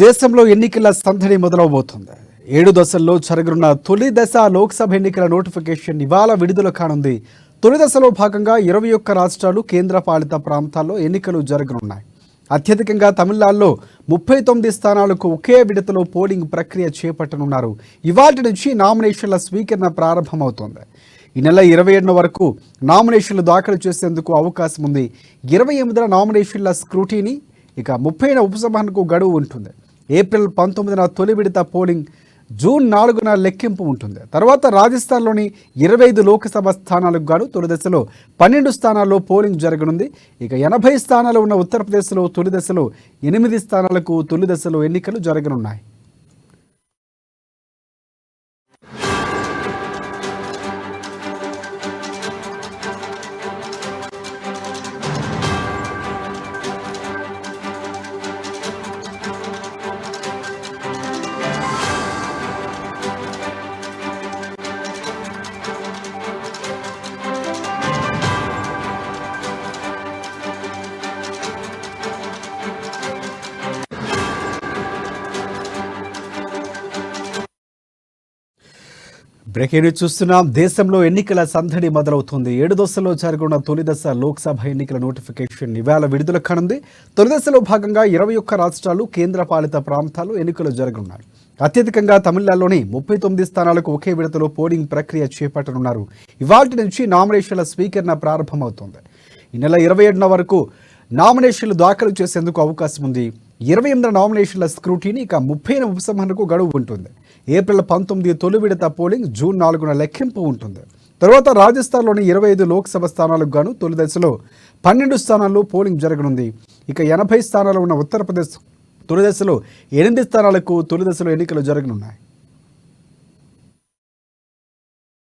దేశంలో ఎన్నికల సందడి మొదలవబోతోంది. 7 దశల్లో జరగనున్న తొలి దశ లోక్సభ ఎన్నికల నోటిఫికేషన్ ఇవాళ విడుదల కానుంది. తొలి దశలో భాగంగా 21 రాష్ట్రాలు కేంద్రపాలిత ప్రాంతాల్లో ఎన్నికలు జరగనున్నాయి. అత్యధికంగా తమిళనాడులో 39 స్థానాలకు ఒకే విడతలో పోలింగ్ ప్రక్రియ చేపట్టనున్నారు. ఇవాల్టి నుంచి నామినేషన్ల స్వీకరణ ప్రారంభమవుతోంది. ఈ నెల 27 వరకు నామినేషన్లు దాఖలు చేసేందుకు అవకాశం ఉంది. 28న నామినేషన్ల స్క్రూటీనీ, ఇక 30న ఉపసంహరణకు గడువు ఉంటుంది. ఏప్రిల్ 19న తొలి విడత పోలింగ్, జూన్ 4న లెక్కింపు ఉంటుంది. తర్వాత రాజస్థాన్లోని 25 లోక్సభ స్థానాలకు గాను తొలి దశలో 12 స్థానాల్లో పోలింగ్ జరగనుంది. ఇక 80 స్థానాలు ఉన్న ఉత్తరప్రదేశ్లో తొలి దశలో 8 స్థానాలకు తొలి దశలో ఎన్నికలు జరగనున్నాయి. బ్రేకింగ్ న్యూస్ చూస్తున్నాం. దేశంలో ఎన్నికల సందడి మొదలవుతుంది. 7 దశల్లో జరగనున్న తొలి దశ లోక్సభ ఎన్నికల నోటిఫికేషన్ ఇవాళ విడుదల కానుంది. తొలి దశలో భాగంగా 21 రాష్ట్రాలు కేంద్రపాలిత ప్రాంతాల్లో ఎన్నికలు జరగనున్నాయి. అత్యధికంగా తమిళనాడులోని 39 స్థానాలకు ఒకే విడతలో పోలింగ్ ప్రక్రియ చేపట్టనున్నారు. ఇవాల్టి నుంచి నామినేషన్ల స్వీకరణ ప్రారంభమవుతోంది. ఈ నెల 27న వరకు నామినేషన్లు దాఖలు చేసేందుకు అవకాశం ఉంది. 28న నామినేషన్ల స్క్రూటీనీ, ఇక 30న ఉపసంహరణకు గడువు ఉంటుంది. ఏప్రిల్ 19 తొలి విడత పోలింగ్, జూన్ 4న లెక్కింపు ఉంటుంది. తర్వాత రాజస్థాన్లోని 25 లోక్సభ స్థానాలకు గాను తొలి దశలో 12 స్థానాల్లో పోలింగ్ జరగనుంది. ఇక 80 స్థానాలు ఉన్న ఉత్తరప్రదేశ్ తొలి దశలో 8 స్థానాలకు తొలి దశలో ఎన్నికలు జరగనున్నాయి.